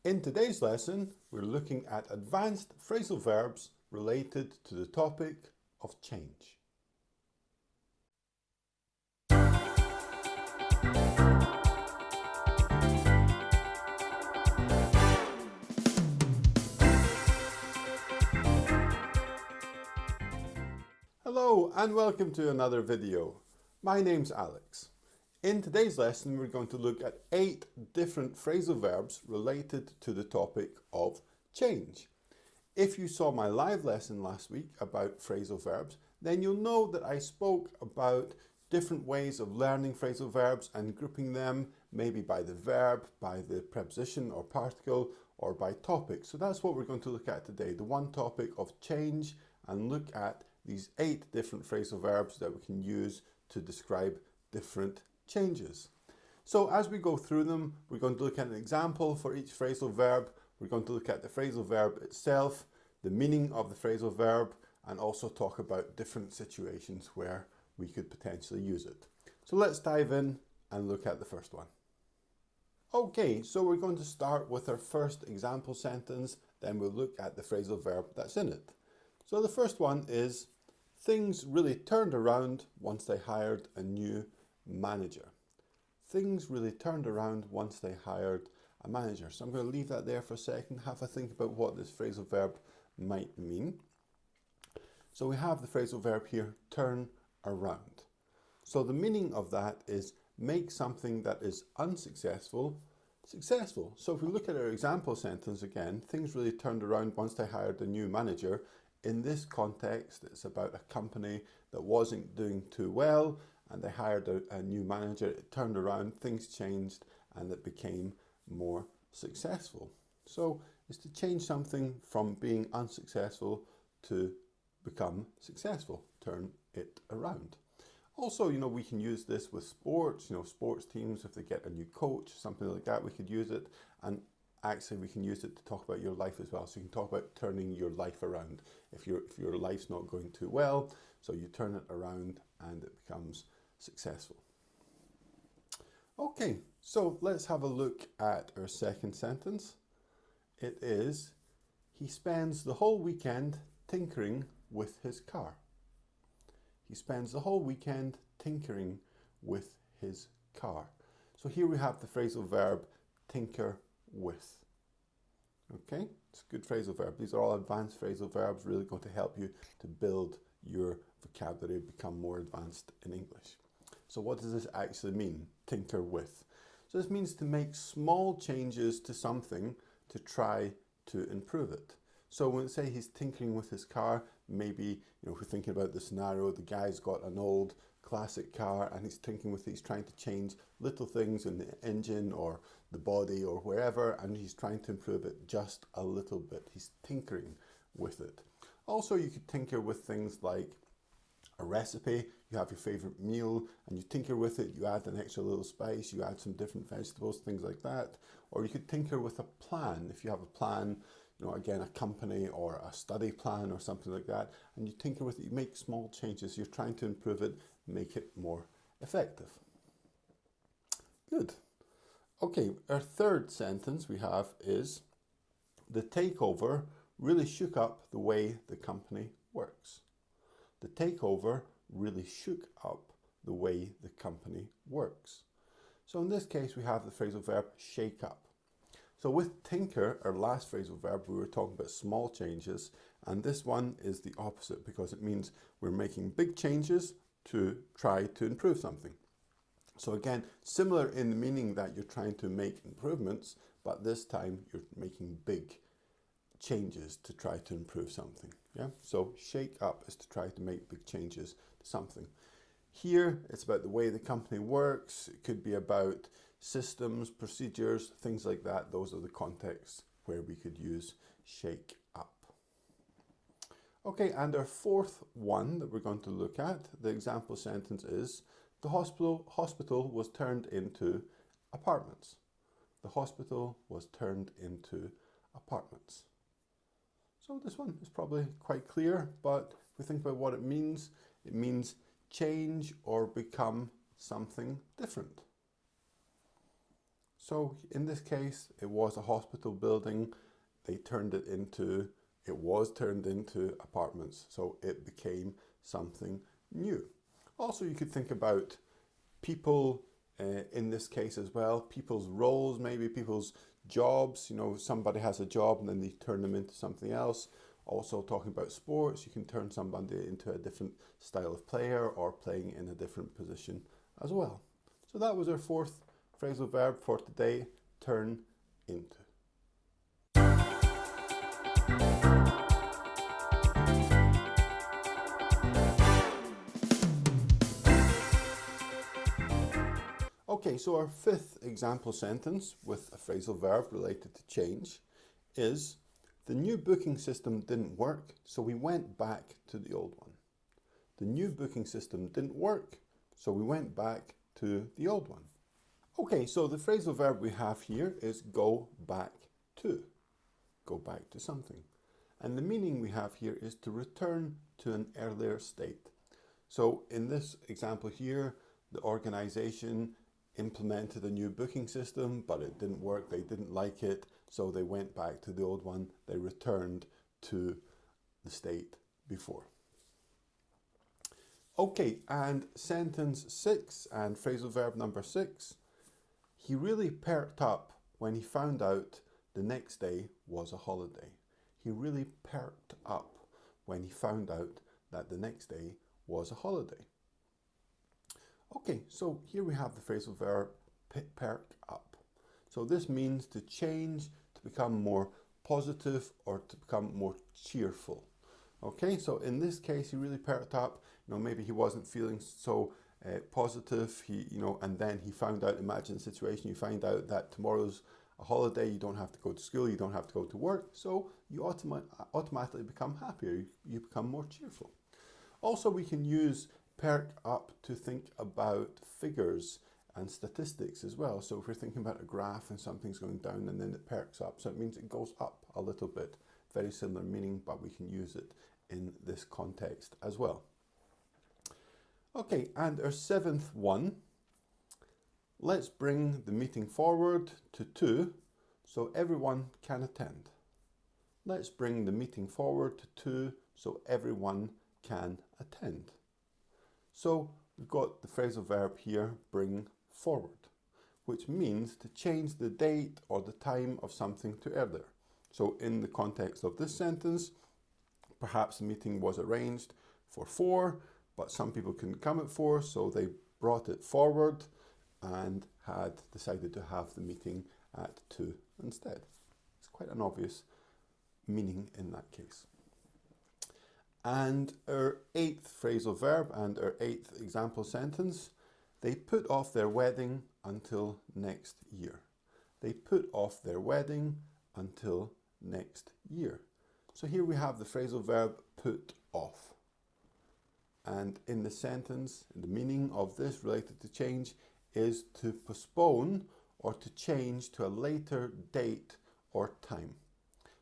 In today's lesson, we're looking at advanced phrasal verbs related to the topic of change. Hello and welcome to another video. My name's Alex. In today's lesson, we're going to look at 8 different phrasal verbs related to the topic of change. If you saw my live lesson last week about phrasal verbs, then you'll know that I spoke about different ways of learning phrasal verbs and grouping them, maybe by the verb, by the preposition or particle, or by topic. So that's what we're going to look at today, the one topic of change, and look at these 8 different phrasal verbs that we can use to describe different changes. So as we go through them, we're going to look at an example for each phrasal verb. We're going to look at the phrasal verb itself, the meaning of the phrasal verb, and also talk about different situations where we could potentially use it. So let's dive in and look at the first one. Okay, so we're going to start with our first example sentence, then we'll look at the phrasal verb that's in it. So the first one is, things really turned around once they hired a new manager. Things really turned around once they hired a manager. So I'm going to leave that there for a second, have a think about what this phrasal verb might mean. So we have the phrasal verb here, turn around. So the meaning of that is make something that is unsuccessful successful. So if we look at our example sentence again, things really turned around once they hired a new manager. In this context, it's about a company that wasn't doing too well and they hired a new manager. It turned around, things changed, and it became more successful. So it's to change something from being unsuccessful to become successful, turn it around. Also, we can use this with sports, sports teams, if they get a new coach, something like that, we could use it. And actually, we can use it to talk about your life as well. So you can talk about turning your life around. If your life's not going too well, so you turn it around and it becomes successful. Okay, so let's have a look at our second sentence. It is, he spends the whole weekend tinkering with his car. He spends the whole weekend tinkering with his car. So here we have the phrasal verb tinker with. Okay, it's a good phrasal verb. These are all advanced phrasal verbs, really going to help you to build your vocabulary, become more advanced in English. So what does this actually mean, tinker with? So this means to make small changes to something to try to improve it. So when we say he's tinkering with his car, maybe, if we're thinking about the scenario, the guy's got an old classic car and he's trying to change little things in the engine or the body or wherever, and he's trying to improve it just a little bit. He's tinkering with it. Also, you could tinker with things like a recipe. You have your favorite meal and you tinker with it. You add an extra little spice, you add some different vegetables, things like that. Or you could tinker with a plan. If you have a plan, again, a company or a study plan or something like that, and you tinker with it, you make small changes. You're trying to improve it, make it more effective. Good. Okay, our third sentence we have is, the takeover really shook up the way the company works. The takeover really shook up the way the company works. So in this case, we have the phrasal verb shake up. So with tinker, our last phrasal verb, we were talking about small changes, and this one is the opposite because it means we're making big changes to try to improve something. So again, similar in the meaning that you're trying to make improvements, but this time you're making big changes to try to improve something. Yeah. So shake up is to try to make big changes to something. Here, it's about the way the company works. It could be about systems, procedures, things like that. Those are the contexts where we could use shake up. Okay, and our fourth one that we're going to look at, the example sentence is, the hospital was turned into apartments. The hospital was turned into apartments. So this one is probably quite clear, but if we think about what it means change or become something different. So in this case, it was a hospital building. It was turned into apartments. So it became something new. Also, you could think about people in this case as well, people's roles, maybe people's jobs. You know, somebody has a job and then they turn them into something else. Also talking about sports, you can turn somebody into a different style of player or playing in a different position as well. So that was our fourth phrasal verb for today, turn into. Okay, so our fifth example sentence with a phrasal verb related to change is, the new booking system didn't work, so we went back to the old one. The new booking system didn't work, so we went back to the old one. Okay, so the phrasal verb we have here is go back to. Go back to something. And the meaning we have here is to return to an earlier state. So in this example here, the organization implemented a new booking system, but it didn't work, they didn't like it, so they went back to the old one, they returned to the state before. Okay, and sentence 6 and phrasal verb number 6, he really perked up when he found out the next day was a holiday. He really perked up when he found out that the next day was a holiday. Okay, so here we have the phrasal verb perk up. So this means to change, to become more positive or to become more cheerful. Okay, so in this case, he really perked up. You know, maybe he wasn't feeling so positive. And then he found out, imagine the situation, you find out that tomorrow's a holiday, you don't have to go to school, you don't have to go to work, so you automatically become happier, you become more cheerful. Also, we can use perk up to think about figures and statistics as well. So if we're thinking about a graph and something's going down and then it perks up, so it means it goes up a little bit. Very similar meaning, but we can use it in this context as well. Okay, and our seventh one, let's bring the meeting forward to 2 so everyone can attend. Let's bring the meeting forward to 2 so everyone can attend. So we've got the phrasal verb here, bring forward, which means to change the date or the time of something to earlier. So in the context of this sentence, perhaps the meeting was arranged for 4, but some people couldn't come at 4, so they brought it forward and had decided to have the meeting at 2 instead. It's quite an obvious meaning in that case. And our 8th phrasal verb and our 8th example sentence, they put off their wedding until next year. They put off their wedding until next year. So here we have the phrasal verb put off. And in the sentence, the meaning of this related to change is to postpone or to change to a later date or time.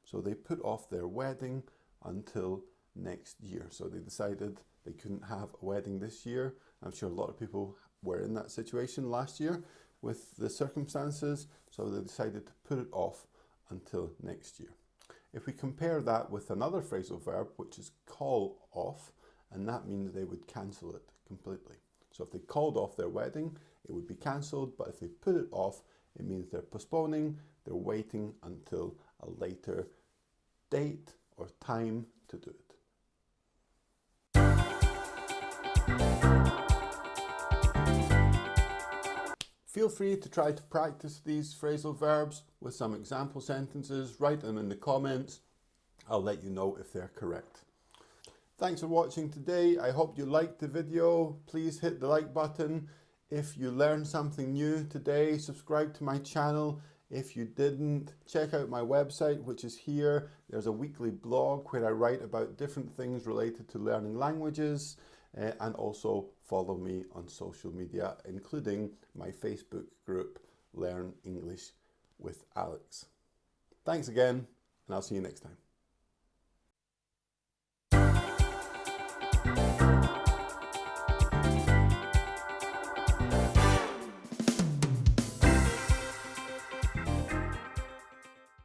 So they put off their wedding until next year. So they decided they couldn't have a wedding this year. I'm sure a lot of people were in that situation last year with the circumstances, so they decided to put it off until next year. If we compare that with another phrasal verb, which is call off, and that means they would cancel it completely. So if they called off their wedding, it would be cancelled, but if they put it off, it means they're postponing, they're waiting until a later date or time to do it. Feel free to try to practice these phrasal verbs with some example sentences. Write them in the comments. I'll let you know if they're correct. Thanks for watching today. I hope you liked the video. Please hit the like button. If you learned something new today, subscribe to my channel. If you didn't, check out my website, which is here. There's a weekly blog where I write about different things related to learning languages. And also follow me on social media, including my Facebook group, Learn English with Alex. Thanks again, and I'll see you next time.